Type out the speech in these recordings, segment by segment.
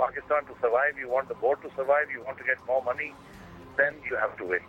Pakistan to survive, you want the board to survive, you want to get more money, then you have to win.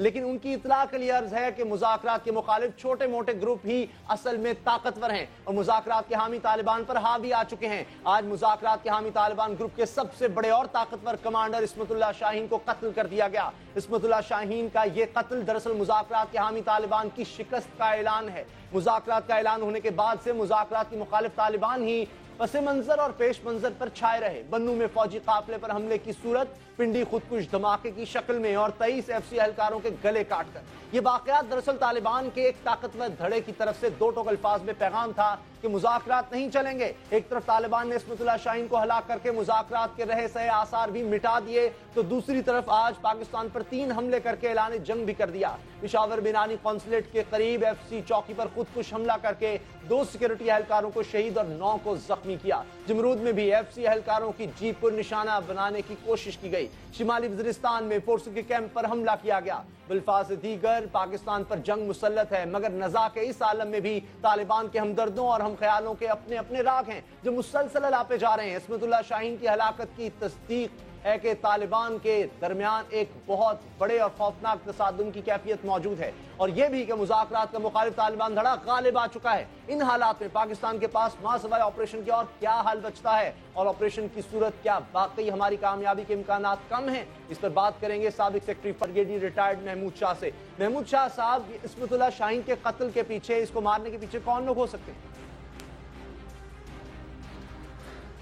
لیکن ان کی اطلاع کے لیے عرض ہے کہ مذاکرات کے مخالف چھوٹے موٹے گروپ ہی اصل میں طاقتور ہیں اور مذاکرات کے حامی طالبان پر حاوی آ چکے ہیں۔ آج مذاکرات کے حامی طالبان گروپ کے سب سے بڑے اور طاقتور کمانڈر عصمت اللہ شاہین کو قتل کر دیا گیا۔ عصمت اللہ شاہین کا یہ قتل دراصل مذاکرات کے حامی طالبان کی شکست کا اعلان ہے۔ مذاکرات کا اعلان ہونے کے بعد سے مذاکرات کی مخالف طالبان ہی پس منظر اور پیش منظر پر چھائے رہے۔ بنو میں فوجی قافلے پر حملے کی صورت، پنڈی خودکش دھماکے کی شکل میں اور 23 ایف سی اہلکاروں کے گلے کاٹ کر۔ یہ واقعات دراصل طالبان کے ایک طاقتور دھڑے کی طرف سے دو ٹوک الفاظ میں پیغام تھا کہ مذاکرات نہیں چلیں گے۔ ایک طرف طالبان نے عصمت اللہ شاہین کو ہلاک کر کے مذاکرات کے رہے سہے آثار بھی مٹا دیے، تو دوسری طرف آج پاکستان پر 3 حملے کر کے اعلان جنگ بھی کر دیا۔ پشاور بینانی قونصلیٹ کے قریب ایف سی چوکی پر خودکش حملہ کر کے 2 سیکورٹی اہلکاروں کو شہید اور 9 کو زخمی کیا۔ جمرود میں بھی ایف سی اہلکاروں کی جیپ کو نشانہ بنانے کی کوشش کی گئی۔ شمالی وزیرستان میں فورسز کے کیمپ پر حملہ کیا گیا۔ بالفاظ دیگر پاکستان پر جنگ مسلط ہے، مگر نزاع کے اس عالم میں بھی طالبان کے ہمدردوں اور ہم خیالوں کے اپنے اپنے راگ ہیں جو مسلسل الاپے جا رہے ہیں۔ عصمت اللہ شاہین کی ہلاکت کی تصدیق ہے کہ طالبان کے درمیان ایک بہت بڑے اور خوفناک تصادم کی کیفیت موجود ہے، اور یہ بھی کہ مذاکرات کا مخالف طالبان دھڑا غالب آ چکا ہے۔ ان حالات میں پاکستان کے پاس ماں سوائے آپریشن کے اور کیا حل بچتا ہے، اور آپریشن کی صورت کیا واقعی ہماری کامیابی کے امکانات کم ہیں؟ اس پر بات کریں گے سابق سیکرٹری بریگیڈیئر ریٹائرڈ محمود شاہ سے۔ محمود شاہ صاحب، عصمت اللہ شاہین کے قتل کے پیچھے، اس کو مارنے کے پیچھے کون لوگ ہو سکتے ہیں؟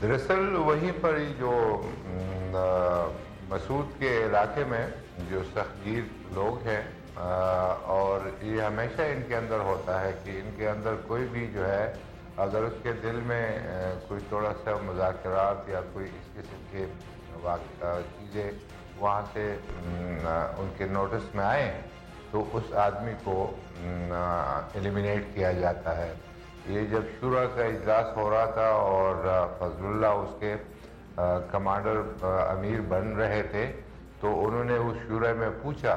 دراصل وہیں پر ہی جو مسعود کے علاقے میں جو سخت گیر لوگ ہیں، اور یہ ہمیشہ ان کے اندر ہوتا ہے کہ ان کے اندر کوئی بھی جو ہے اگر اس کے دل میں کوئی تھوڑا سا مذاکرات یا کوئی اس قسم کے چیزیں وہاں سے ان کے نوٹس میں آئیں تو اس آدمی کو ایلیمینیٹ کیا جاتا ہے۔ یہ جب شورا کا اجلاس ہو رہا تھا اور فضل اللہ اس کے کمانڈر امیر بن رہے تھے، تو انہوں نے اس شورا میں پوچھا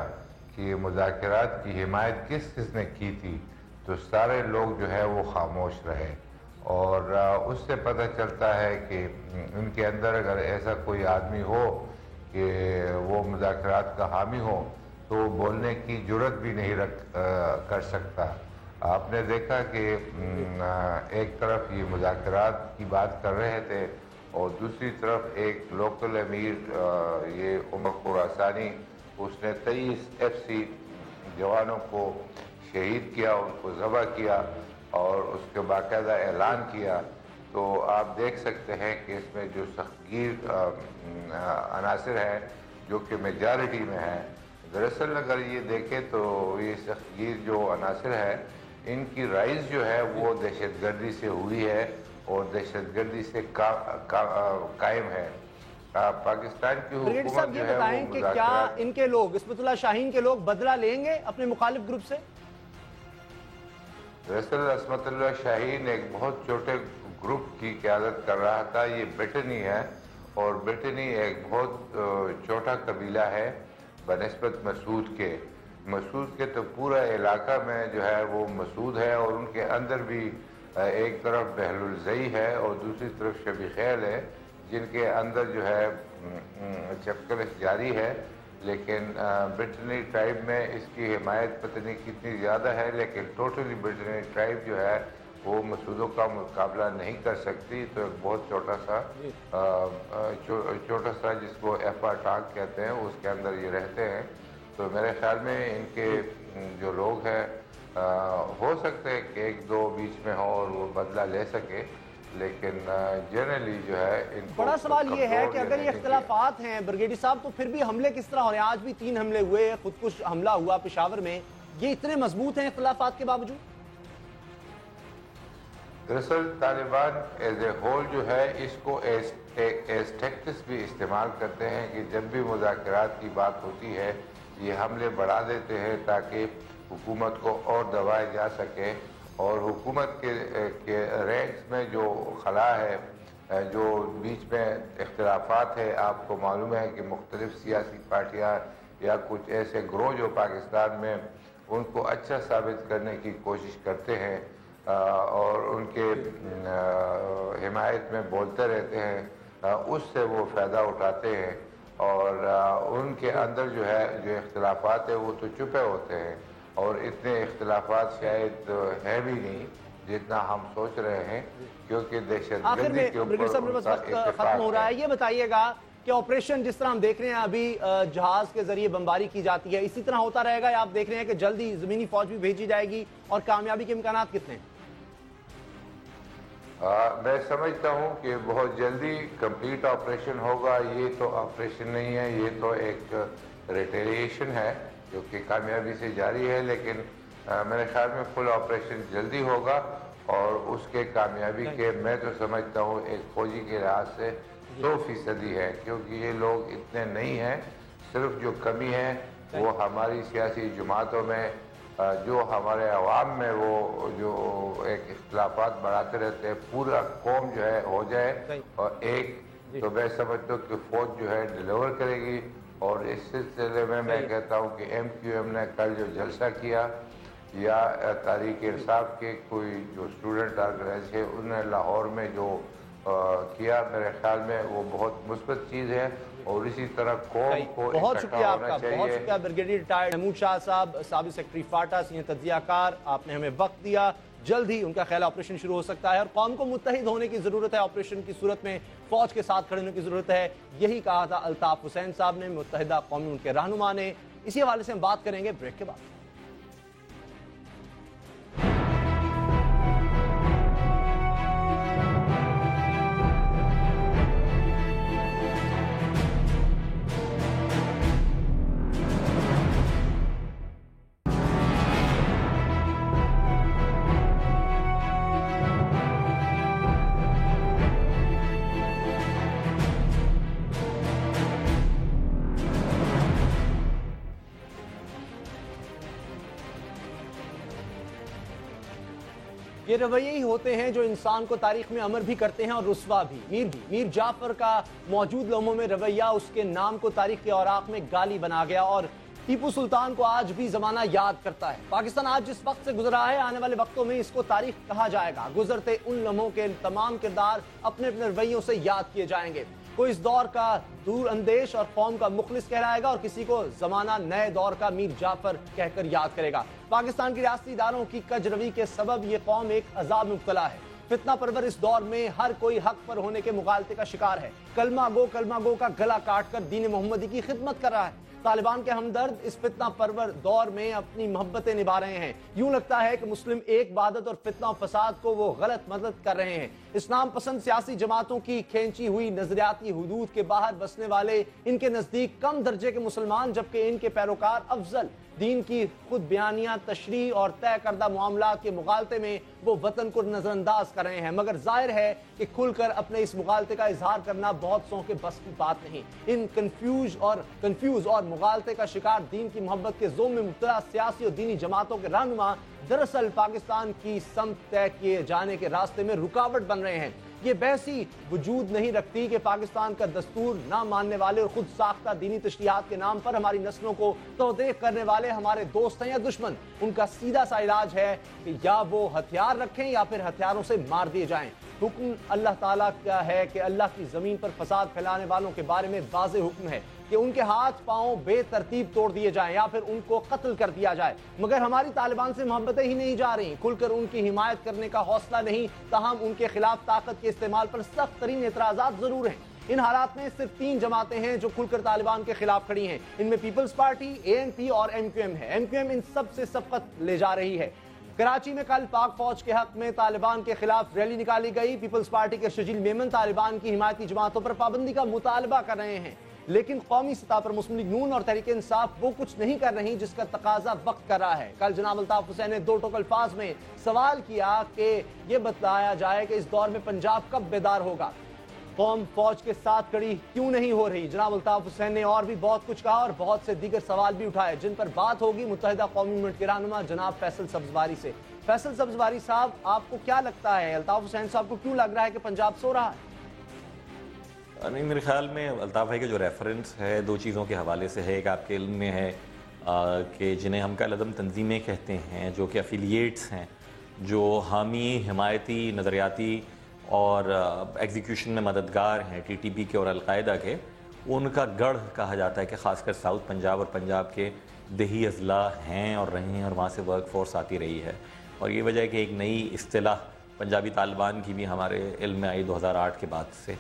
کہ یہ مذاکرات کی حمایت کس نے کی تھی، تو سارے لوگ جو ہے وہ خاموش رہے، اور اس سے پتہ چلتا ہے کہ ان کے اندر اگر ایسا کوئی آدمی ہو کہ وہ مذاکرات کا حامی ہو تو وہ بولنے کی جرت بھی نہیں کر سکتا۔ آپ نے دیکھا کہ ایک طرف یہ مذاکرات کی بات کر رہے تھے اور دوسری طرف ایک لوکل امیر یہ عمر خراسانی، اس نے 23 ایف سی جوانوں کو شہید کیا، ان کو ذبح کیا اور اس کے باقاعدہ اعلان کیا۔ تو آپ دیکھ سکتے ہیں کہ اس میں جو سختگیر عناصر ہیں جو کہ میجارٹی میں ہیں، دراصل اگر یہ دیکھیں تو یہ سختگیر جو عناصر ہیں ان کی رائز جو ہے وہ دہشت گردی سے ہوئی ہے اور دہشت گردی سے قائم ہے۔ پاکستان کی حکومت جو ہے وہ بتائیں کہ کیا ان کے لوگ، عصمت اللہ شاہین کے لوگ بدلہ لیں گے اپنے مخالف گروپ سے؟ دراصل عصمت اللہ شاہین ایک بہت چھوٹے گروپ کی قیادت کر رہا تھا۔ یہ بٹنی ہے اور بٹنی ایک بہت چھوٹا قبیلہ ہے بنسبت مسعود کے۔ مسعود کے تو پورا علاقہ میں جو ہے وہ مسعود ہے، اور ان کے اندر بھی ایک طرف بہل الزئی ہے اور دوسری طرف شبی خیل ہے، جن کے اندر جو ہے چپکلش جاری ہے، لیکن بٹنی ٹرائب میں اس کی حمایت پتہ نہیں کتنی زیادہ ہے، لیکن ٹوٹلی بٹنی ٹرائب جو ہے وہ مسعودوں کا مقابلہ نہیں کر سکتی۔ تو ایک بہت چھوٹا سا جس کو ایف آر ٹانک کہتے ہیں اس کے اندر یہ رہتے ہیں۔ تو میرے خیال میں ان کے جو لوگ ہیں ہو سکتے ہیں کہ ایک دو بیچ میں ہو اور وہ بدلہ لے سکے، لیکن جنرلی جو ہے ان کو بڑا سوال یہ ہے کہ اگر یہ اختلافات ہیں بریگیڈیئر صاحب تو پھر بھی حملے کس طرح ہو رہے ہیں؟ آج بھی 3 حملے ہوئے، خودکش حملہ ہوا پشاور میں، یہ اتنے مضبوط ہیں اختلافات کے باوجود؟ دراصل طالبان ایز اے ہول جو ہے اس کو ایز ٹیکٹکس بھی استعمال کرتے ہیں کہ جب بھی مذاکرات کی بات ہوتی ہے یہ حملے بڑھا دیتے ہیں تاکہ حکومت کو اور دبایا جا سکے، اور حکومت کے رینکس میں جو خلا ہے، جو بیچ میں اختلافات ہے، آپ کو معلوم ہے کہ مختلف سیاسی پارٹیاں یا کچھ ایسے گروہ جو پاکستان میں ان کو اچھا ثابت کرنے کی کوشش کرتے ہیں اور ان کے حمایت میں بولتے رہتے ہیں، اس سے وہ فائدہ اٹھاتے ہیں اور ان کے اندر جو ہے جو اختلافات ہیں وہ تو چھپے ہوتے ہیں، اور اتنے اختلافات شاید ہے بھی نہیں جتنا ہم سوچ رہے ہیں، کیونکہ دہشت آخر گردی میں کے اوپر برگیڈیئر صاحب میرے پاس وقت ختم ہو رہا ہے، یہ بتائیے گا کہ آپریشن جس طرح ہم دیکھ رہے ہیں ابھی جہاز کے ذریعے بمباری کی جاتی ہے، اسی طرح ہوتا رہے گا یا آپ دیکھ رہے ہیں کہ جلدی زمینی فوج بھی بھیجی جائے گی، اور کامیابی کے امکانات کتنے ہیں؟ میں سمجھتا ہوں کہ بہت جلدی کمپلیٹ آپریشن ہوگا. یہ تو آپریشن نہیں ہے، یہ تو ایک ریٹیلیشن ہے جو کہ کامیابی سے جاری ہے، لیکن میرے خیال میں فل آپریشن جلدی ہوگا، اور اس کے کامیابی کے میں تو سمجھتا ہوں ایک فوجی کے لحاظ سے 100% ہے، کیونکہ یہ لوگ اتنے نہیں ہیں. صرف جو کمی ہے وہ ہماری سیاسی جماعتوں میں، جو ہمارے عوام میں وہ جو ایک اختلافات بڑھاتے رہتے ہیں. پورا قوم جو ہے ہو جائے اور ایک، تو میں سمجھتا ہوں کہ فوج جو ہے ڈیلیور کرے گی. اور اس سلسلے میں کہتا ہوں کہ MQM نے کل جو جلسہ کیا، یا تحریک انصاف کے کوئی جو اسٹوڈنٹ آرگنائز ہے انہوں نے لاہور میں جو کیا، میرے خیال میں وہ بہت مثبت چیز ہے، اور اسی طرح قوم کو بہت شکریہ آپ کا، چاہیے. بہت شکریہ بریگیڈیئر ریٹائرڈ محمود شاہ صاحب، سابق سیکرٹری فاٹا، سینئر تجزیہ کار. آپ نے ہمیں وقت دیا. جلد ہی ان کا خیال آپریشن شروع ہو سکتا ہے، اور قوم کو متحد ہونے کی ضرورت ہے. آپریشن کی صورت میں فوج کے ساتھ کھڑے ہونے کی ضرورت ہے. یہی کہا تھا الطاف حسین صاحب نے، متحدہ قوم ان کے رہنما نے. اسی حوالے سے ہم بات کریں گے بریک کے بعد. یہ رویے ہی ہوتے ہیں جو انسان کو تاریخ میں امر بھی کرتے ہیں اور رسوا بھی. میر جعفر کا موجود لمحوں میں رویہ اس کے نام کو تاریخ کے اوراق میں گالی بنا گیا، اور ٹیپو سلطان کو آج بھی زمانہ یاد کرتا ہے. پاکستان آج جس وقت سے گزرا ہے، آنے والے وقتوں میں اس کو تاریخ کہا جائے گا. گزرتے ان لمحوں کے تمام کردار اپنے اپنے رویوں سے یاد کیے جائیں گے. کوئی اس دور کا دور اندیش اور قوم کا مخلص کہلائے گا، اور کسی کو زمانہ نئے دور کا میر جعفر کہہ کر یاد کرے گا. پاکستان کی ریاستی اداروں کی کج روی کے سبب یہ قوم ایک عذاب میں مبتلا ہے. فتنہ پرور اس دور میں ہر کوئی حق پر ہونے کے مغالطے کا شکار ہے. کلمہ گو کا گلا کاٹ کر دین محمدی کی خدمت کر رہا ہے. طالبان کے ہمدرد اس فتنہ پرور دور میں اپنی محبتیں نبھا رہے ہیں. یوں لگتا ہے کہ مسلم ایک وحدت اور فتنہ و فساد کو وہ غلط مدد کر رہے ہیں. اسلام پسند سیاسی جماعتوں کی کھینچی ہوئی نظریاتی حدود کے باہر بسنے والے ان کے نزدیک کم درجے کے مسلمان، جبکہ ان کے پیروکار افضل. دین کی خود بیانیاں، تشریح اور طے کردہ معاملات کے مغالطے میں وہ وطن کو نظر انداز کر رہے ہیں. مگر ظاہر ہے کہ کھل کر اپنے اس مغالطے کا اظہار کرنا بہت سو کے بس کی بات نہیں. ان کنفیوز اور مغالطے کا شکار دین کی محبت کے زوم میں مبتلا سیاسی اور دینی جماعتوں کے رہنما دراصل پاکستان کی سمت طے کیے جانے کے راستے میں رکاوٹ بن رہے ہیں. یہ بحث ہی وجود نہیں رکھتی کہ پاکستان کا دستور نہ ماننے والے اور خود ساختہ دینی تشریحات کے نام پر ہماری نسلوں کو توطیع کرنے والے ہمارے دوست ہیں یا دشمن. ان کا سیدھا سا علاج ہے کہ یا وہ ہتھیار رکھیں یا پھر ہتھیاروں سے مار دیے جائیں. حکم اللہ تعالیٰ کا ہے کہ اللہ کی زمین پر فساد پھیلانے والوں کے بارے میں واضح حکم ہے کہ ان کے ہاتھ پاؤں بے ترتیب توڑ دیے جائیں یا پھر ان کو قتل کر دیا جائے. مگر ہماری طالبان سے محبتیں ہی نہیں جا رہی. کھل کر ان کی حمایت کرنے کا حوصلہ نہیں، تاہم ان کے خلاف طاقت کے استعمال پر سخت ترین اعتراضات ضرور ہیں. ان حالات میں صرف 3 جماعتیں ہیں جو کھل کر طالبان کے خلاف کھڑی ہیں. ان میں پیپلز پارٹی، ANP اور MQM ہے. MQM ان سب سے سبقت لے جا رہی ہے. کراچی میں کل پاک فوج کے حق میں طالبان کے خلاف ریلی نکالی گئی. پیپلز پارٹی کے شجیل میمن طالبان کی حمایتی جماعتوں پر پابندی کا مطالبہ کر رہے ہیں، لیکن قومی سطح پر مسلم لیگ نون اور تحریک انصاف وہ کچھ نہیں کر رہی جس کا تقاضا وقت کر رہا ہے. کل جناب الطاف حسین نے 2 ٹوک الفاظ میں سوال کیا کہ یہ بتلایا جائے کہ اس دور میں پنجاب کب بیدار ہوگا. قوم فوج کے ساتھ کھڑی کیوں نہیں ہو رہی؟ جناب الطاف حسین نے اور بھی بہت کچھ کہا اور بہت سے دیگر سوال بھی اٹھائے جن پر بات ہوگی متحدہ قومی موومنٹ کے رہنما جناب فیصل سبزواری سے. فیصل سبزواری صاحب، آپ کو کیا لگتا ہے الطاف حسین صاحب کو کیوں لگ رہا ہے کہ پنجاب سو رہا ہے؟ نہیں، میرے خیال میں الطاف بھائی کا جو ریفرنس ہے 2 چیزوں کے حوالے سے ہے. ایک آپ کے علم میں ہے کہ جنہیں ہم کل عدم تنظیمیں کہتے ہیں، جو کہ افیلیٹس ہیں، جو حامی، حمایتی، نظریاتی اور ایگزیکیوشن میں مددگار ہیں TTP کے اور القاعدہ کے، ان کا گڑھ کہا جاتا ہے کہ خاص کر ساؤتھ پنجاب اور پنجاب کے دیہی اضلاع ہیں اور رہے ہیں اور وہاں سے ورک فورس آتی رہی ہے. اور یہ وجہ ہے کہ ایک نئی اصطلاح پنجابی طالبان کی بھی ہمارے علم میں آئی 2008 کے بعد سے.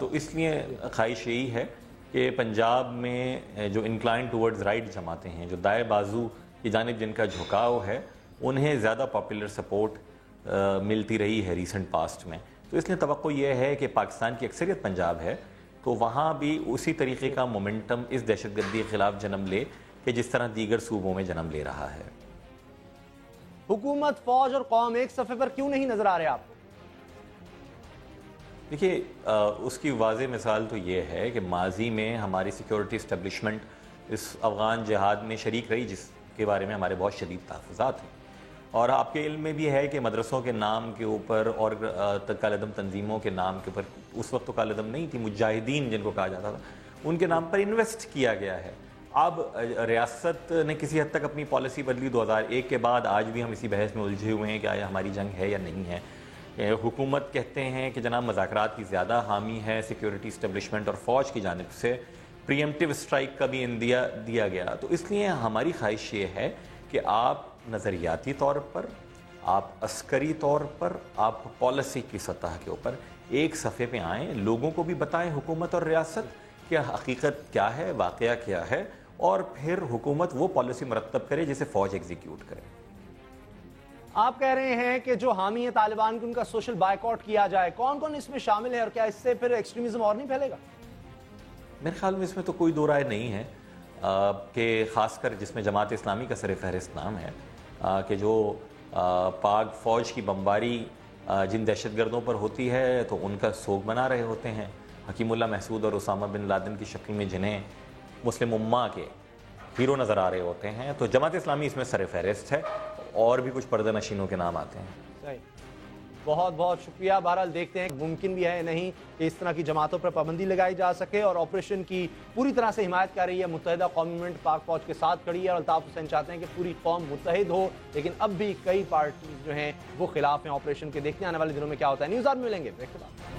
تو اس لیے خواہش یہی ہے کہ پنجاب میں جو انکلائن ٹورڈز رائٹ جماعتیں ہیں, جو دائیں بازو کی جانب جن کا جھکاؤ ہے, انہیں زیادہ پاپولر سپورٹ ملتی رہی ہے ریسنٹ پاسٹ میں. تو اس لیے توقع یہ ہے کہ پاکستان کی اکثریت پنجاب ہے تو وہاں بھی اسی طریقے کا مومنٹم اس دہشت گردی کے خلاف جنم لے کہ جس طرح دیگر صوبوں میں جنم لے رہا ہے. حکومت, فوج اور قوم ایک صفحے پر کیوں نہیں نظر آ رہے آپ کو؟ دیکھیے, اس کی واضح مثال تو یہ ہے کہ ماضی میں ہماری سیکیورٹی اسٹیبلشمنٹ اس افغان جہاد میں شریک رہی, جس کے بارے میں ہمارے بہت شدید تحفظات ہیں. اور آپ کے علم میں بھی ہے کہ مدرسوں کے نام کے اوپر اور کالعدم تنظیموں کے نام کے اوپر, اس وقت تو کالعدم نہیں تھی, مجاہدین جن کو کہا جاتا تھا, ان کے نام پر انویسٹ کیا گیا ہے. اب ریاست نے کسی حد تک اپنی پالیسی بدلی 2001 کے بعد. آج بھی ہم اسی بحث میں الجھے ہوئے ہیں کہ آیا ہماری جنگ ہے یا نہیں ہے. حکومت کہتے ہیں کہ جناب مذاکرات کی زیادہ حامی ہے, سیکیورٹی اسٹیبلشمنٹ اور فوج کی جانب سے پریمپٹیو اسٹرائک کا بھی اندیا دیا گیا. تو اس لیے ہماری خواہش یہ ہے کہ آپ نظریاتی طور پر, آپ عسکری طور پر, آپ پالیسی کی سطح کے اوپر ایک صفحے پہ آئیں, لوگوں کو بھی بتائیں حکومت اور ریاست کہ حقیقت کیا ہے, واقعہ کیا ہے, اور پھر حکومت وہ پالیسی مرتب کرے جسے فوج ایگزیکیوٹ کرے. آپ کہہ رہے ہیں کہ جو حامی ہے طالبان کی ان کا سوشل بائیکاٹ کیا جائے. کون کون اس میں شامل ہے اور کیا اس سے پھر ایکسٹریمزم اور نہیں پھیلے گا؟ میرے خیال میں اس میں تو کوئی دو رائے نہیں ہے کہ خاص کر جس میں جماعت اسلامی کا سر فہرست نام ہے کہ جو پاک فوج کی بمباری جن دہشت گردوں پر ہوتی ہے تو ان کا سوگ منا رہے ہوتے ہیں. حکیم اللہ محسود اور اسامہ بن لادن کی شکل میں جنہیں مسلم امہ کے ہیرو نظر آ رہے ہوتے ہیں, تو جماعت اسلامی اس میں سر فہرست ہے, اور بھی کچھ پردہ نشینوں کے نام آتے ہیں. صحیح, بہت بہت شکریہ. بہرحال دیکھتے ہیں ممکن بھی ہے نہیں کہ اس طرح کی جماعتوں پر پابندی لگائی جا سکے, اور آپریشن کی پوری طرح سے حمایت کر رہی ہے متحدہ قومی موومنٹ, پاک فوج کے ساتھ کھڑی ہے, اور الطاف حسین چاہتے ہیں کہ پوری قوم متحد ہو, لیکن اب بھی کئی پارٹیز جو ہیں وہ خلاف ہیں آپریشن کے. دیکھتے ہیں آنے والے دنوں میں کیا ہوتا ہے. نیوز آر میں ملیں گے بریک کے بعد.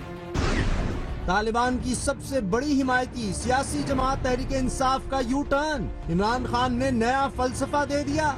طالبان کی سب سے بڑی حمایتی سیاسی جماعت تحریک انصاف کا یو ٹرن, عمران خان نے نیا فلسفہ دے دیا.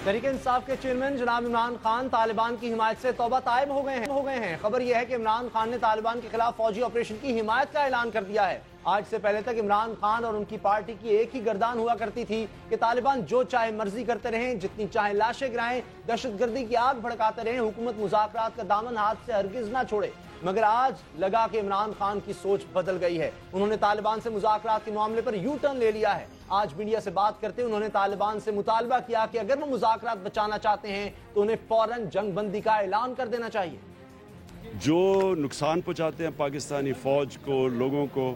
تحریک انصاف کے چیئرمین جناب عمران خان طالبان کی حمایت سے توبہ طائب ہو گئے ہیں. خبر یہ ہے کہ عمران خان نے طالبان کے خلاف فوجی آپریشن کی حمایت کا اعلان کر دیا ہے. آج سے پہلے تک عمران خان اور ان کی پارٹی کی ایک ہی گردان ہوا کرتی تھی کہ طالبان جو چاہے مرضی کرتے رہیں, جتنی چاہے لاشیں گرائیں, دہشت گردی کی آگ بھڑکاتے رہیں, حکومت مذاکرات کا دامن ہاتھ سے ہرگز نہ چھوڑے. مگر آج لگا کہ عمران خان کی سوچ بدل گئی ہے. انہوں نے طالبان سے مذاکرات کے معاملے پر یو ٹرن لے لیا ہے. آج میڈیا سے بات کرتے انہوں نے طالبان سے مطالبہ کیا کہ اگر وہ مذاکرات بچانا چاہتے ہیں تو انہیں فوراً جنگ بندی کا اعلان کر دینا چاہیے. جو نقصان پہنچاتے ہیں پاکستانی فوج کو, لوگوں کو,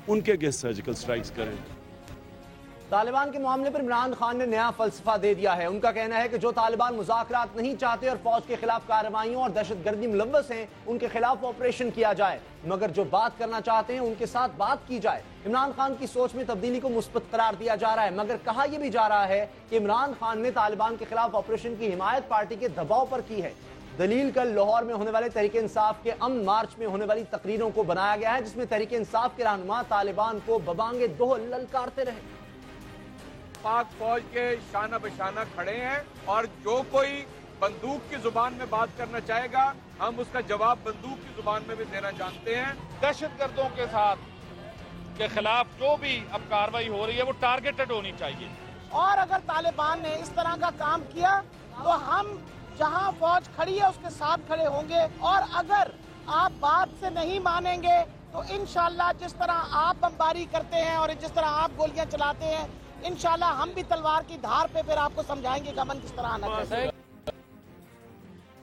ان کے اگینسٹ سرجیکل سٹرائکس کریں. طالبان کے معاملے پر عمران خان نے نیا فلسفہ دے دیا ہے. ان کا کہنا ہے کہ جو طالبان مذاکرات نہیں چاہتے اور فوج کے خلاف کارروائیوں اور دہشت گردی ملوث ہیں, ان کے خلاف آپریشن کیا جائے, مگر جو بات کرنا چاہتے ہیں ان کے ساتھ بات کی جائے. عمران خان کی سوچ میں تبدیلی کو مثبت قرار دیا جا رہا ہے, مگر کہا یہ بھی جا رہا ہے کہ عمران خان نے طالبان کے خلاف آپریشن کی حمایت پارٹی کے دباؤ پر کی ہے. دلیل کل لاہور میں ہونے والے تحریک انصاف کے امن مارچ میں ہونے والی تقریروں کو بنایا گیا ہے, جس میں تحریک انصاف کے رہنما طالبان کو ببانگ دوہ للکارتے رہے. پاک فوج کے شانہ بشانہ کھڑے ہیں, اور جو کوئی بندوق کی زبان میں بات کرنا چاہے گا ہم اس کا جواب بندوق کی زبان میں بھی دینا جانتے ہیں. دہشت گردوں کے ساتھ کے خلاف جو بھی اب کاروائی ہو رہی ہے وہ ٹارگیٹڈ ہونی چاہیے. اور اگر طالبان نے اس طرح کا کام کیا تو ہم جہاں فوج کھڑی ہے اس کے ساتھ کھڑے ہوں گے, اور اگر آپ بات سے نہیں مانیں گے تو انشاءاللہ جس طرح آپ بمباری کرتے ہیں اور جس طرح آپ گولیاں چلاتے ہیں, انشاءاللہ ہم بھی تلوار کی دھار پہ پھر آپ کو سمجھائیں گے کہ امن کس طرح آنا چاہیے.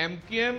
MQM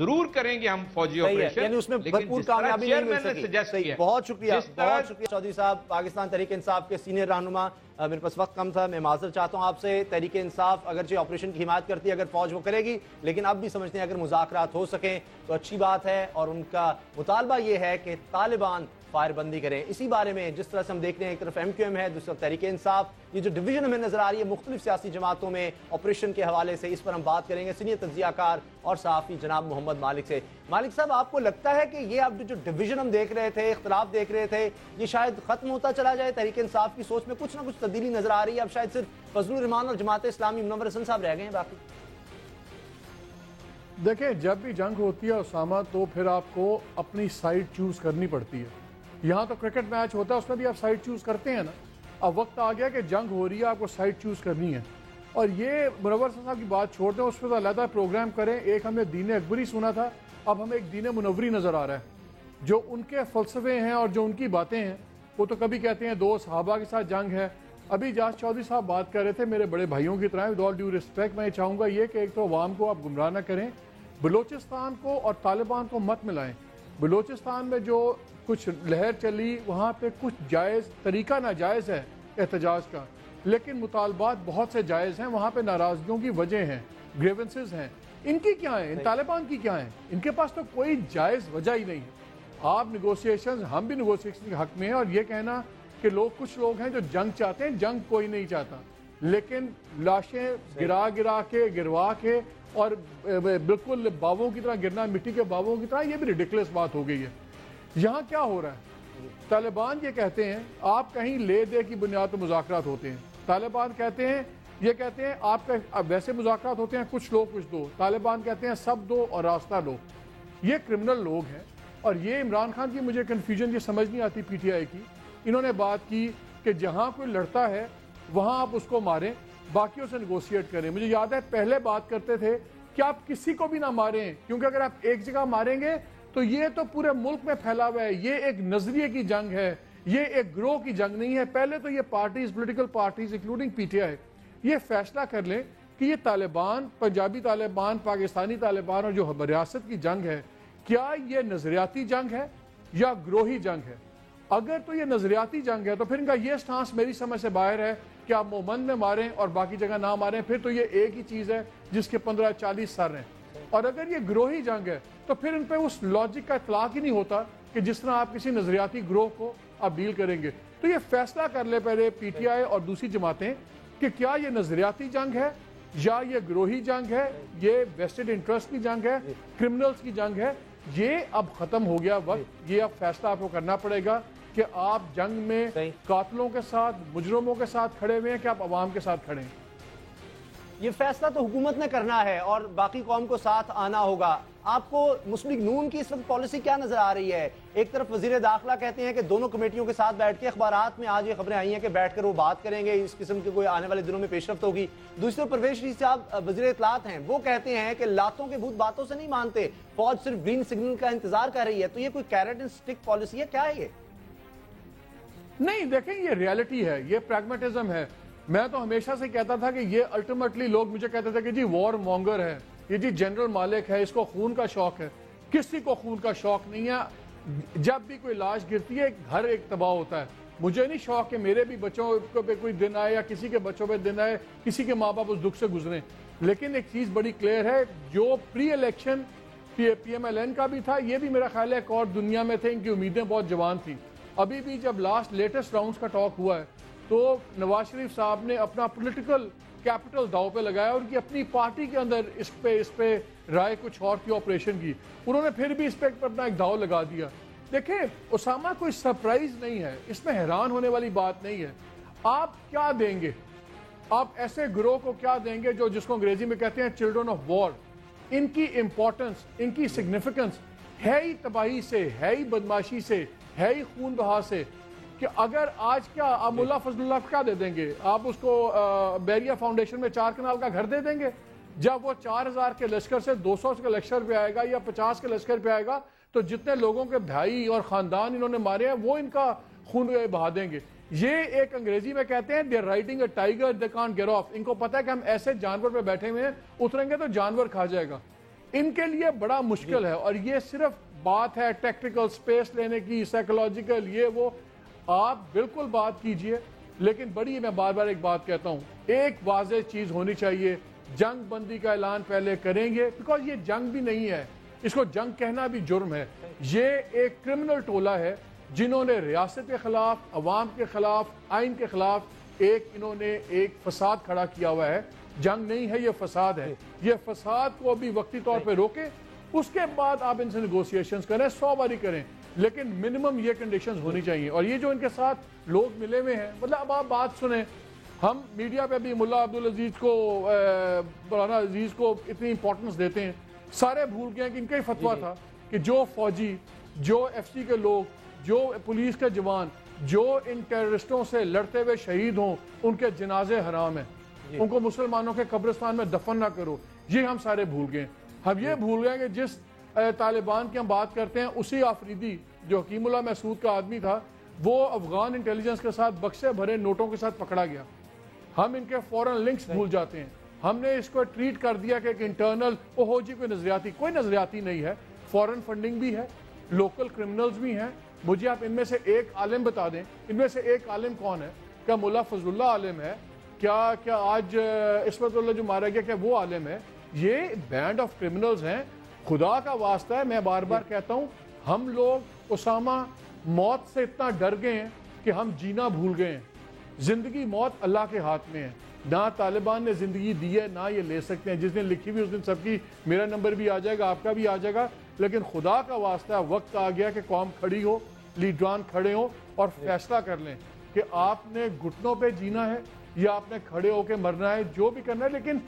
ضرور کریں گے ہم فوجی صحیح ہے، آپریشن، یعنی اس میں لیکن بھرپور جس طرح کامیابی نہیں مل چیئرمین نے سکی. سجیسٹ صحیح، کیا، بہت شکریہ جس طرح بہت شکریہ چودھری صاحب. پاکستان تحریک انصاف کے سینئر رہنما. میرے پاس وقت کم تھا، میں معذرت چاہتا ہوں آپ سے. تحریک انصاف اگرچہ آپریشن کی حمایت کرتی ہے اگر فوج وہ کرے گی، لیکن اب بھی سمجھتے ہیں اگر مذاکرات ہو سکیں تو اچھی بات ہے، اور ان کا مطالبہ یہ ہے کہ طالبان فائر بندی کریں. اسی بارے میں جس طرح سے ہم دیکھ رہے ہیں ایک طرف ایم کیو ایم ہے، دوسری طرف تحریک انصاف، یہ جو ڈویژن ہمیں نظر آ رہی ہے مختلف سیاسی جماعتوں میں آپریشن کے حوالے سے، اس پر ہم بات کریں گے سینئر تجزیہ کار اور صحافی جناب محمد مالک سے. مالک صاحب، آپ کو لگتا ہے کہ یہ اب جو ڈویژن ہم دیکھ رہے تھے، اختلاف دیکھ رہے تھے، یہ شاید ختم ہوتا چلا جائے؟ تحریک انصاف کی سوچ میں کچھ نہ کچھ تبدیلی نظر آ رہی ہے، اب شاید صرف فضل الرحمان اور جماعت اسلامی منور حسن صاحب رہ گئے ہیں باقی؟ دیکھیں، جب بھی جنگ ہوتی ہے اسامہ تو پھر آپ کو اپنی سائڈ چوز کرنی پڑتی ہے. یہاں تو کرکٹ میچ ہوتا ہے، اس میں بھی آپ سائڈ چوز کرتے ہیں نا. اب وقت آ گیا کہ جنگ ہو رہی ہے، آپ کو سائڈ چوز کرنی ہے. اور یہ منور صاحب کی بات چھوڑ دیں، اس پہ تو علیحدہ پروگرام کریں. ایک ہم نے دین اکبری سنا تھا، اب ہمیں ایک دین منوری نظر آ رہا ہے. جو ان کے فلسفے ہیں اور جو ان کی باتیں ہیں، وہ تو کبھی کہتے ہیں دو صحابہ کے ساتھ جنگ ہے. ابھی جاز چودھری صاحب بات کر رہے تھے میرے بڑے بھائیوں کی طرح. ود آل ڈیو ریسپیکٹ میں چاہوں گا یہ کہ ایک تو عوام کو آپ گمراہ نہ کریں، بلوچستان کو اور طالبان کو مت ملائیں. بلوچستان میں جو کچھ لہر چلی وہاں پہ کچھ جائز طریقہ ناجائز ہے احتجاج کا، لیکن مطالبات بہت سے جائز ہیں. وہاں پہ ناراضگیوں کی وجہ ہیں، گریونسز ہیں. ان کی کیا ہیں؟ ان طالبان کی کیا ہیں؟ ان کے پاس تو کوئی جائز وجہ ہی نہیں ہے. آپ نیگوسیشنز، ہم بھی نیگوسیشن کے حق میں ہیں. اور یہ کہنا کہ کچھ لوگ ہیں جو جنگ چاہتے ہیں، جنگ کوئی نہیں چاہتا، لیکن لاشیں گرا کے گروا کے اور بالکل باووں کی طرح گرنا، مٹی کے باووں کی طرح، یہ بھی ریڈیکلس بات ہو گئی ہے. یہاں کیا ہو رہا ہے؟ طالبان یہ کہتے ہیں آپ کہیں لے دے کی بنیاد پر مذاکرات ہوتے ہیں. طالبان کہتے ہیں آپ کا ویسے مذاکرات ہوتے ہیں، کچھ لو کچھ دو. طالبان کہتے ہیں سب دو اور راستہ لو. یہ کرمنل لوگ ہیں. اور یہ عمران خان کی مجھے کنفیوژن یہ سمجھ نہیں آتی پی ٹی آئی کی. انہوں نے بات کی کہ جہاں کوئی لڑتا ہے وہاں آپ اس کو ماریں، باقیوں سے نیگوشیٹ کریں. مجھے یاد ہے پہلے بات کرتے تھے کہ آپ کسی کو بھی نہ ماریں، کیونکہ اگر آپ ایک جگہ ماریں گے تو یہ تو پورے ملک میں پھیلا ہوا ہے. یہ ایک نظریے کی جنگ ہے، یہ ایک گروہ کی جنگ نہیں ہے. پہلے تو یہ parties, political parties including P T I, یہ فیصلہ کر لیں کہ یہ طالبان، پنجابی طالبان، پاکستانی طالبان اور جو ریاست کی جنگ ہے، کیا یہ نظریاتی جنگ ہے یا گروہی جنگ ہے. اگر تو یہ نظریاتی جنگ ہے تو پھر ان کا یہ سٹانس میری سمجھ سے باہر ہے کہ آپ مومند میں ماریں اور باقی جگہ نہ ماریں. پھر تو یہ ایک ہی چیز ہے جس کے 15-40 سر ہیں. اور اگر یہ گروہی جنگ ہے تو پھر ان پہ اس لاجک کا اطلاق ہی نہیں ہوتا کہ جس طرح آپ کسی نظریاتی گروہ کو آپ ڈیل کریں گے. تو یہ فیصلہ کر لے پہلے پی ٹی آئی اور دوسری جماعتیں کہ کیا یہ نظریاتی جنگ ہے یا یہ گروہی جنگ ہے، یہ ویسٹڈ انٹرسٹ کی جنگ ہے، کرمنلز کی جنگ ہے. یہ اب ختم ہو گیا وقت. یہ اب فیصلہ آپ کو کرنا پڑے گا کہ آپ جنگ میں قاتلوں کے ساتھ، مجرموں کے ساتھ کھڑے ہوئے ہیں کہ آپ عوام کے ساتھ کھڑے ہیں. یہ فیصلہ تو حکومت نے کرنا ہے اور باقی قوم کو ساتھ آنا ہوگا. آپ کو مسلم لیگ نون کی اس وقت پالیسی کیا نظر آ رہی ہے؟ ایک طرف وزیر داخلہ کہتے ہیں کہ دونوں کمیٹیوں کے ساتھ بیٹھ کے، اخبارات میں آج یہ خبریں آئی ہیں کہ بیٹھ کر وہ بات کریں گے، اس قسم کے کوئی آنے والے دنوں میں پیش رفت ہوگی. دوسری طرف پرویز شریف صاحب وزیر اطلاعات ہیں، وہ کہتے ہیں کہ لاتوں کے بھوت باتوں سے نہیں مانتے، فوج صرف گرین سگنل کا انتظار کر رہی ہے. تو یہ کوئی کیرٹ اینڈ سٹک پالیسی ہے؟ کیا ہے یہ؟ نہیں، دیکھیں یہ ریالٹی ہے، یہ پریگمیٹزم ہے. میں تو ہمیشہ سے کہتا تھا کہ یہ الٹیمیٹلی لوگ مجھے کہتے تھے کہ جی وار مونگر ہے، یہ جی جنرل مالک ہے، اس کو خون کا شوق ہے. کسی کو خون کا شوق نہیں ہے. جب بھی کوئی لاش گرتی ہے گھر ایک تباہ ہوتا ہے. مجھے نہیں شوق کہ میرے بھی بچوں پہ کوئی دن آئے یا کسی کے بچوں پہ دن آئے، کسی کے ماں باپ اس دکھ سے گزریں. لیکن ایک چیز بڑی کلیئر ہے، جو pre election P M L N کا بھی تھا، یہ بھی میرا خیال ہے ایک اور دنیا میں تھے، ان کی امیدیں بہت جوان تھیں. ابھی بھی جب لیٹسٹ راؤنڈز کا ٹاک ہوا ہے تو نواز شریف صاحب نے اپنا پولیٹیکل کیپٹل داؤ پہ لگایا، اور ان کی اپنی پارٹی کے اندر اس پہ رائے کچھ اور کی، آپریشن کی. انہوں نے پھر بھی اس پہ اپنا ایک داؤ لگا دیا. دیکھیں اسامہ، کوئی سرپرائز نہیں ہے اس میں، حیران ہونے والی بات نہیں ہے. آپ کیا دیں گے؟ آپ ایسے گروہ کو کیا دیں گے جو جس کو انگریزی میں کہتے ہیں چلڈرن آف وار؟ ان کی امپورٹنس، ان کی سگنیفیکنس ہے ہی تباہی سے، ہے ہی بدماشی سے، ہے ہی خون بہا سے. کہ اگر آج کیا آپ ملا فضل اللہ کو کیا دے دیں گے؟ آپ اس کو بیریا فاؤنڈیشن میں 4 کنال کا گھر دے دیں گے؟ جب وہ 4000 کے لشکر سے 200 کے لشکر پہ آئے گا یا 50 کے لشکر پہ آئے گا تو جتنے لوگوں کے بھائی اور خاندان انہوں نے مارے ہیں وہ ان کا خون بہا دیں گے. یہ ایک انگریزی میں کہتے ہیں they're riding a tiger they can't get off. ان کو پتہ ہے کہ ہم ایسے جانور پہ بیٹھے ہوئے ہیں، اتریں گے تو جانور کھا جائے گا. ان کے لیے بڑا مشکل ہے. اور یہ صرف بات ہے ٹیکٹیکل سپیس لینے کی, سائیکولوجیکل, یہ وہ, آپ بالکل بات کیجئے, لیکن بڑی میں بار بار ایک بات کہتا ہوں, ایک واضح چیز ہونی چاہیے, جنگ بندی کا اعلان پہلے کریں گے, بیکاز یہ جنگ بھی نہیں ہے, اس کو جنگ کہنا بھی جرم ہے. یہ ایک کرمنل ٹولہ ہے جنہوں نے ریاست کے خلاف, عوام کے خلاف, آئین کے خلاف انہوں نے ایک فساد کھڑا کیا ہوا ہے. جنگ نہیں ہے, یہ فساد ہے. یہ فساد کو ابھی وقتی طور پہ روکیں, اس کے بعد آپ ان سے نیگوسیشنز کریں, 100 باری کریں, لیکن منیمم یہ کنڈیشنز ہونی چاہیے. اور یہ جو ان کے ساتھ لوگ ملے ہوئے ہیں, مطلب اب آپ بات سنیں, ہم میڈیا پہ بھی ملا عبدالعزیز کو, مولانا عزیز کو اتنی امپورٹنس دیتے ہیں, سارے بھول گئے کہ ان کا ہی فتویٰ تھا کہ جو فوجی, جو ایف سی کے لوگ, جو پولیس کے جوان جو ان ٹیررسٹوں سے لڑتے ہوئے شہید ہوں, ان کے جنازے حرام ہیں, ان کو مسلمانوں کے قبرستان میں دفن نہ کرو. یہ ہم سارے بھول گئے. ہم یہ بھول گئے کہ جس طالبان کی ہم بات کرتے ہیں, اسی آفریدی جو حکیم اللہ محسود کا آدمی تھا, وہ افغان انٹیلیجنس کے ساتھ بکسے بھرے نوٹوں کے ساتھ پکڑا گیا. ہم ان کے فورن لنکس بھول جاتے ہیں. ہم نے اس کو ٹریٹ کر دیا کہ ایک انٹرنل, ہو جی کوئی نظریاتی, کوئی نظریاتی نہیں ہے. فورن فنڈنگ بھی ہے, لوکل کرمنلز بھی ہیں. مجھے آپ ان میں سے ایک عالم بتا دیں, ان میں سے ایک عالم کون ہے؟ کیا ملا فضل اللہ عالم ہے؟ کیا آج عصمت اللہ جو مارا گیا, کیا وہ عالم ہے؟ یہ بینڈ آف کرمنلز ہیں. خدا کا واسطہ ہے, میں بار بار کہتا ہوں, ہم لوگ اسامہ موت سے اتنا ڈر گئے ہیں کہ ہم جینا بھول گئے ہیں. زندگی موت اللہ کے ہاتھ میں ہے. نہ طالبان نے زندگی دی ہے, نہ یہ لے سکتے ہیں. جس دن لکھی ہوئی اس دن سب کی, میرا نمبر بھی آ جائے گا, آپ کا بھی آ جائے گا. لیکن خدا کا واسطہ وقت آ گیا کہ قوم کھڑی ہو, لیڈران کھڑے ہوں اور فیصلہ کر لیں کہ آپ نے گھٹنوں پہ جینا ہے یا آپ نے کھڑے ہو کے مرنا ہے, جو بھی کرنا ہے. لیکن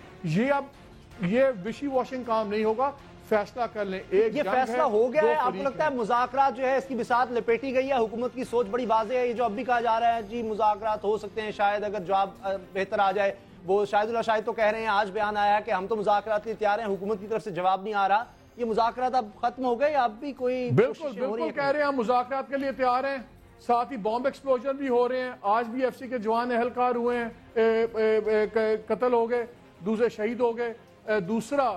یہ وشی واشنگ کام نہیں ہوگا. فیصلہ کر لیں. یہ فیصلہ ہو گیا ہے. آپ کو لگتا ہے مذاکرات جو ہے اس کی بساط لپیٹی گئی ہے؟ حکومت کی سوچ بڑی واضح ہے. یہ جو اب بھی کہا جا رہا ہے جی مذاکرات ہو سکتے ہیں, شاید اگر جواب بہتر آ جائے. وہ شاہد اللہ شاہد تو کہہ رہے ہیں, آج بیان آیا ہے کہ ہم تو مذاکرات کے لیے تیار ہیں, حکومت کی طرف سے جواب نہیں آ رہا. یہ مذاکرات اب ختم ہو گئے, اب بھی کوئی بالکل کہہ رہے ہیں ہم مذاکرات کے لیے تیار ہیں. ساتھ ہی بامب ایکسپلوژن بھی ہو رہے ہیں. آج بھی ایف سی کے جوان اہلکار ہوئے ہیں, قتل ہو گئے, دوسرے شہید ہو گئے. دوسرا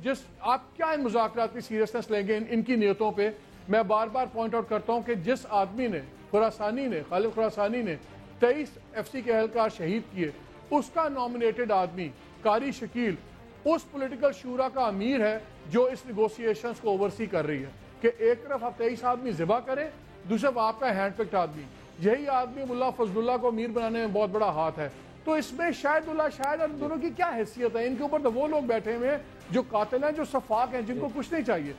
جس آپ کیا ان مذاکرات کی سیریسنس لیں گے ان کی نیتوں پہ؟ میں بار بار پوائنٹ آؤٹ کرتا ہوں کہ جس آدمی نے خالد خراسانی نے 23 ایف سی کے اہلکار شہید کیے, اس کا نامنیٹڈ آدمی قاری شکیل اس پولیٹیکل شورا کا امیر ہے جو اس نیگوسیشنز کو اوورسی کر رہی ہے کہ ایک طرف آپ 23 آدمی ذبح کریں, دوسرے آپ کا ہینڈ پکڈ آدمی. یہی آدمی ملا فضل اللہ کو امیر بنانے میں بہت بڑا ہاتھ ہے. تو اس میں شاہد اور دونوں کی کیا حیثیت ہے؟ ان کے اوپر تو وہ لوگ بیٹھے ہوئے ہیں جو قاتل ہیں, جو سفاک ہیں, جن کو کچھ نہیں چاہیے.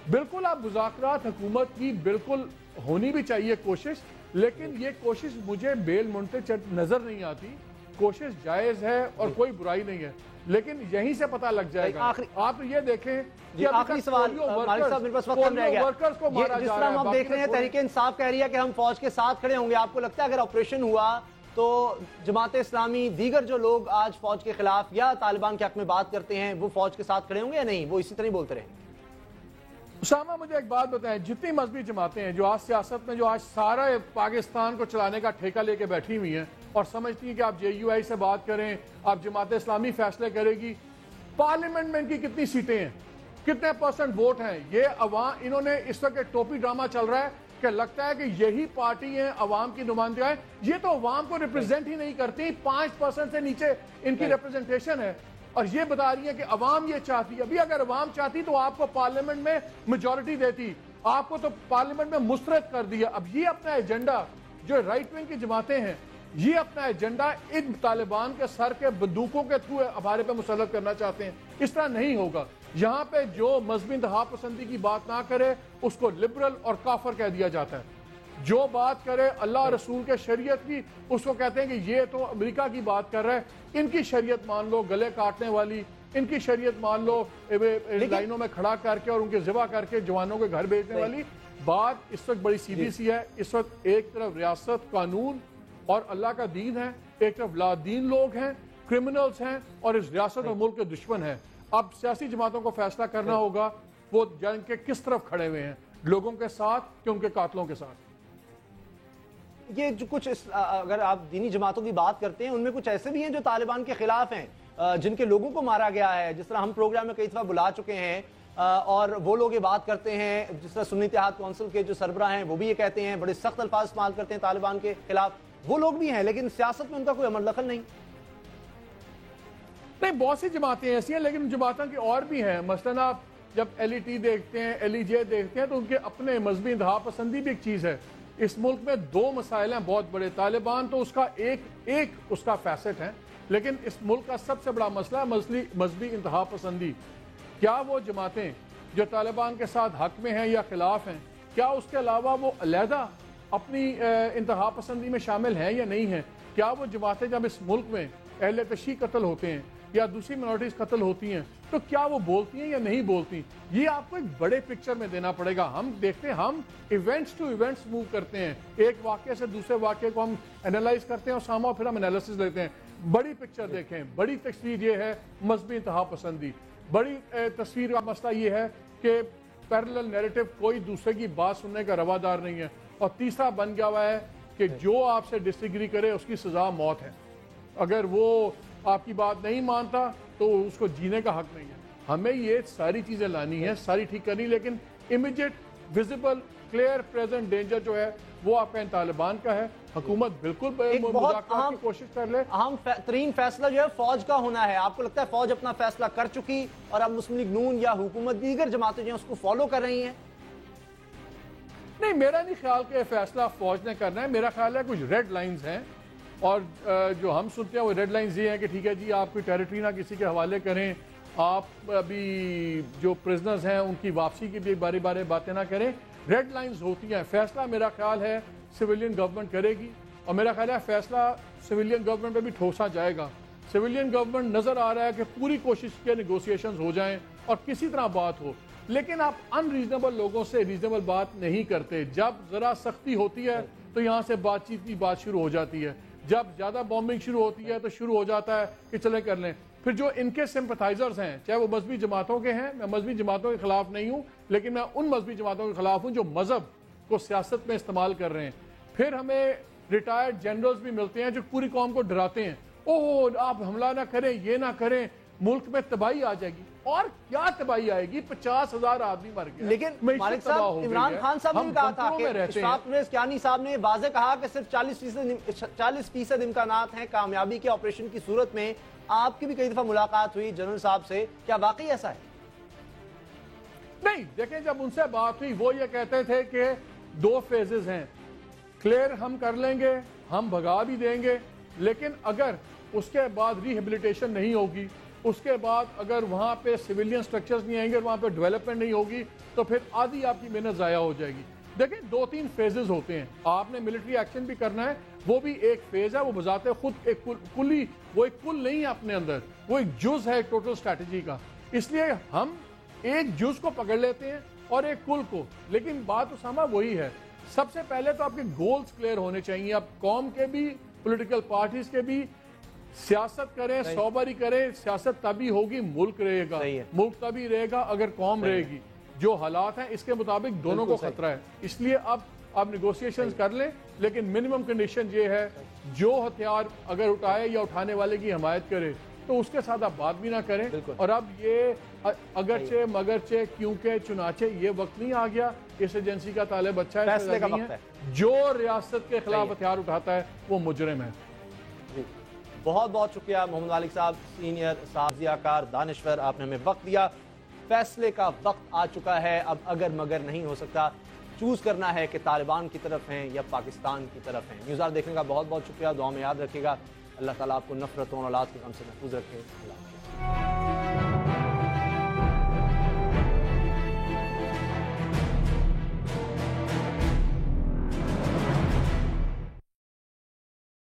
بالکل آپ مذاکرات حکومت کی بالکل ہونی بھی چاہیے کوشش, لیکن یہ کوشش مجھے بیل منٹے نظر نہیں آتی. کوشش جائز ہے اور کوئی برائی نہیں ہے, لیکن یہیں سے پتہ لگ جائے گا. آپ یہ دیکھیں کہ آخری سوال مالک صاحب, میرے پاس وقت کم رہ گیا. جس طرح ہم دیکھ رہے ہیں تحریک انصاف کہہ رہی ہے کہ ہم فوج کے ساتھ کھڑے ہوں گے. آپ کو لگتا ہے اگر آپریشن ہوا تو جماعت اسلامی, دیگر جو لوگ آج فوج کے خلاف یا طالبان کے حق میں بات کرتے ہیں, وہ فوج کے ساتھ کھڑے ہوں گے یا نہیں, وہ اسی طرح بولتے رہیں؟ اسامہ مجھے ایک بات بتائیں, جتنی مذہبی جماعتیں ہیں جو آج سیاست میں, جو آج سارا پاکستان کو چلانے کا ٹھیکہ لے کے بیٹھی ہوئی ہیں اور سمجھتی ہیں کہ آپ JUI سے بات کریں, آپ جماعت اسلامی فیصلے کرے گی, پارلیمنٹ میں ان کی کتنی سیٹیں ہیں, کتنے % ووٹ ہیں؟ یہ عوام, انہوں نے اس وقت ایک ٹوپی ڈرامہ چل رہا ہے کہ لگتا ہے کہ یہی پارٹی ہیں عوام کی نمائندگی. یہ تو عوام کو ریپرزینٹ ہی نہیں کرتی. 5% سے نیچے ان کی ریپرزنٹیشن ہے, اور یہ بتا رہی ہے کہ عوام یہ چاہتی ہے. ابھی اگر عوام چاہتی تو آپ کو پارلیمنٹ میں میجورٹی دیتی, آپ کو تو پارلیمنٹ میں مسترد کر دیا. اب یہ اپنا ایجنڈا, جو رائٹ ونگ کی جماعتیں ہیں, یہ اپنا ایجنڈا ان طالبان کے سر کے بندوقوں کے تھرو ہمارے پہ مسلط کرنا چاہتے ہیں. اس طرح نہیں ہوگا. یہاں پہ جو مذہبی انتہا پسندی کی بات نہ کرے اس کو لبرل اور کافر کہہ دیا جاتا ہے. جو بات کرے اللہ رسول کے شریعت کی, اس کو کہتے ہیں کہ یہ تو امریکہ کی بات کر رہا ہے. ان کی شریعت مان لو گلے کاٹنے والی, ان کی شریعت مان لو لائنوں میں کھڑا کر کے اور ان کے ذبح کر کے جوانوں کے گھر بھیجنے والی بات. اس وقت بڑی سیدھی سی ہے. اس وقت ایک طرف ریاست, قانون اور اللہ کا دین ہے, ایک طرف لا دین لوگ ہیں, کرمنلز ہیں, اور اس ریاست اور ملک کے دشمن ہیں. اب سیاسی جماعتوں کو فیصلہ کرنا ہوگا وہ جنگ کے کس طرف کھڑے ہوئے ہیں, لوگوں کے ساتھ کہ ان کے قاتلوں کے ساتھ. یہ جو کچھ اگر آپ دینی جماعتوں کی بات کرتے ہیں, ان میں کچھ ایسے بھی ہیں جو طالبان کے خلاف ہیں. جن کے لوگوں کو مارا گیا ہے، جس طرح ہم پروگرام میں کئی دفعہ بلا چکے ہیں، اور وہ لوگ یہ بات کرتے ہیں، جس طرح سنی اتحاد کونسل کے جو سربراہ ہیں وہ بھی یہ کہتے ہیں، بڑے سخت الفاظ استعمال کرتے ہیں طالبان کے خلاف، وہ لوگ بھی ہیں، لیکن سیاست میں ان کا کوئی عمل دخل نہیں۔ بہت سی جماعتیں ایسی ہیں، لیکن جماعتوں کی اور بھی ہیں۔ مثلاً آپ جب LET دیکھتے ہیں، LEJ دیکھتے ہیں، تو ان کے اپنے مذہبی انتہا پسندی بھی ایک چیز ہے۔ اس ملک میں 2 مسائل ہیں بہت بڑے، طالبان تو اس کا ایک اس کا فیسٹ ہے، لیکن اس ملک کا سب سے بڑا مسئلہ ہے مذہبی انتہا پسندی۔ کیا وہ جماعتیں جو طالبان کے ساتھ حق میں ہیں یا خلاف ہیں، کیا اس کے علاوہ وہ علیحدہ اپنی انتہا پسندی میں شامل ہیں یا نہیں ہیں؟ کیا وہ جماعتیں جب اس ملک میں اہل تشیع قتل ہوتے ہیں یا دوسری مائنورٹیز قتل ہوتی ہیں تو کیا وہ بولتی ہیں یا نہیں بولتی؟ یہ آپ کو ایک بڑے پکچر میں دینا پڑے گا۔ ہم دیکھتے ہیں، ہم ایونٹس ٹو ایونٹس موو کرتے ہیں، ایک واقعے سے دوسرے واقعے کو ہم انالائز کرتے ہیں اور سامنے پھر ہم انالیسس لیتے ہیں۔ بڑی پکچر دیکھیں، بڑی تصویر یہ ہے مذہبی انتہا پسندی، بڑی تصویر کا مسئلہ یہ ہے کہ پیرلل نیریٹو، کوئی دوسرے کی بات سننے کا روادار نہیں ہے، اور تیسرا بن گیا ہوا ہے کہ جو آپ سے ڈس ایگری کرے اس کی سزا موت ہے۔ اگر وہ آپ کی بات نہیں مانتا تو اس کو جینے کا حق نہیں ہے۔ ہمیں یہ ساری چیزیں لانی ہیں، ساری ٹھیک کرنی، لیکن immediate visible clear present danger جو ہے وہ آپ کا ان طالبان کا ہے۔ حکومت بالکل مذاکرات کی کوشش کر لے۔ اہم ترین فیصلہ جو ہے فوج کا ہونا ہے۔ آپ کو لگتا ہے فوج اپنا فیصلہ کر چکی اور اب مسلم لیگ نون یا حکومت دیگر جماعتیں جو ہیں اس کو فالو کر رہی ہیں؟ نہیں، میرا نہیں خیال کہ فیصلہ فوج نے کرنا ہے۔ میرا خیال ہے کچھ ریڈ لائنز ہیں، اور جو ہم سنتے ہیں وہ ریڈ لائنز یہ ہیں کہ ٹھیک ہے جی، آپ کی ٹیریٹری نہ کسی کے حوالے کریں، آپ ابھی جو پرزنرز ہیں ان کی واپسی کی بھی بارے باتیں نہ کریں۔ ریڈ لائنز ہوتی ہیں۔ فیصلہ میرا خیال ہے سویلین گورنمنٹ کرے گی، اور میرا خیال ہے فیصلہ سویلین گورنمنٹ پہ بھی ٹھوسا جائے گا۔ سویلین گورنمنٹ نظر آ رہا ہے کہ پوری کوشش کے نیگوسیشنز ہو جائیں اور کسی طرح بات ہو، لیکن آپ ان ریزنیبل لوگوں سے ریزنیبل بات نہیں کرتے۔ جب ذرا سختی ہوتی ہے تو یہاں سے بات چیت کی بات شروع ہو جاتی ہے، جب زیادہ بامبنگ شروع ہوتی ہے تو شروع ہو جاتا ہے کہ چلیں کر لیں۔ پھر جو ان کے سمپتھائزرز ہیں، چاہے وہ مذہبی جماعتوں کے ہیں، میں مذہبی جماعتوں کے خلاف نہیں ہوں، لیکن میں ان مذہبی جماعتوں کے خلاف ہوں جو مذہب کو سیاست میں استعمال کر رہے ہیں۔ پھر ہمیں ریٹائرڈ جنرلز بھی ملتے ہیں جو پوری قوم کو ڈراتے ہیں، اوہ آپ حملہ نہ کریں، یہ نہ کریں، ملک میں تباہی آ جائے گی۔ اور کیا تباہی آئے گی؟ 50,000 آدمی مر گئے۔ لیکن مالک صاحب، عمران خان صاحب نے بھی کہا تھا کہ اشفاق پرویز کیانی صاحب نے واضح کہا کہ صرف 40% امکانات ہیں کامیابی کے آپریشن کی صورت میں۔ آپ کی بھی کئی دفعہ ملاقات ہوئی جنرل صاحب سے، کیا واقعی ایسا ہے؟ نہیں، دیکھیں جب ان سے بات ہوئی وہ یہ کہتے تھے کہ 2 فیزز ہیں، کلیئر ہم کر لیں گے، ہم بھگا بھی دیں گے، لیکن اگر اس کے بعد ریہیبلیٹیشن نہیں ہوگی، اس کے بعد اگر وہاں پہ سویلین سٹرکچرز نہیں آئیں گے اور وہاں پہ ڈیولپمنٹ نہیں ہوگی تو پھر آدھی آپ کی محنت ضائع ہو جائے گی۔ دیکھیں 2-3 فیزز ہوتے ہیں، آپ نے ملٹری ایکشن بھی کرنا ہے، وہ بھی ایک فیز ہے، وہ بذات خود ایک کلی، وہ ایک کل نہیں ہے اپنے اندر، وہ ایک جز ہے ٹوٹل اسٹریٹجی کا۔ اس لیے ہم ایک جز کو پکڑ لیتے ہیں اور ایک کل کو، لیکن بات اسامہ وہی ہے، سب سے پہلے تو آپ کے گولز کلیئر ہونے چاہیے۔ اب قوم کے بھی، پولیٹیکل پارٹیز کے بھی، سیاست کریں، سوبری کریں، سیاست تبھی ہوگی، ملک رہے گا، ملک تبھی رہے گا اگر قوم رہے گی۔ جو حالات ہیں اس کے مطابق دونوں کو خطرہ ہے، اس لیے اب آپ نیگوسیشنز کر لیں، لیکن منیمم کنڈیشن یہ ہے جو ہتھیار اگر اٹھائے یا اٹھانے والے کی حمایت کرے تو اس کے ساتھ آپ بات بھی نہ کریں۔ اور اب یہ اگرچہ مگرچہ کیونکہ چنانچہ یہ وقت نہیں آ گیا، اس ایجنسی کا طالب اچھا ہے، فیصلے کا وقت ہے۔ جو ریاست کے خلاف ہتھیار اٹھاتا ہے وہ مجرم ہے۔ بہت بہت شکریہ محمد مالک صاحب، سینئر صحافی کار دانشور، آپ نے ہمیں وقت دیا۔ فیصلے کا وقت آ چکا ہے، اب اگر مگر نہیں ہو سکتا، چوز کرنا ہے کہ طالبان کی طرف ہیں یا پاکستان کی طرف ہیں۔ نیوز آر دیکھنے کا بہت بہت شکریہ، دعا میں یاد رکھیے گا۔ اللہ تعالیٰ آپ کو نفرتوں اور اولاد کے غم سے محفوظ رکھے۔ اللہ حافظ۔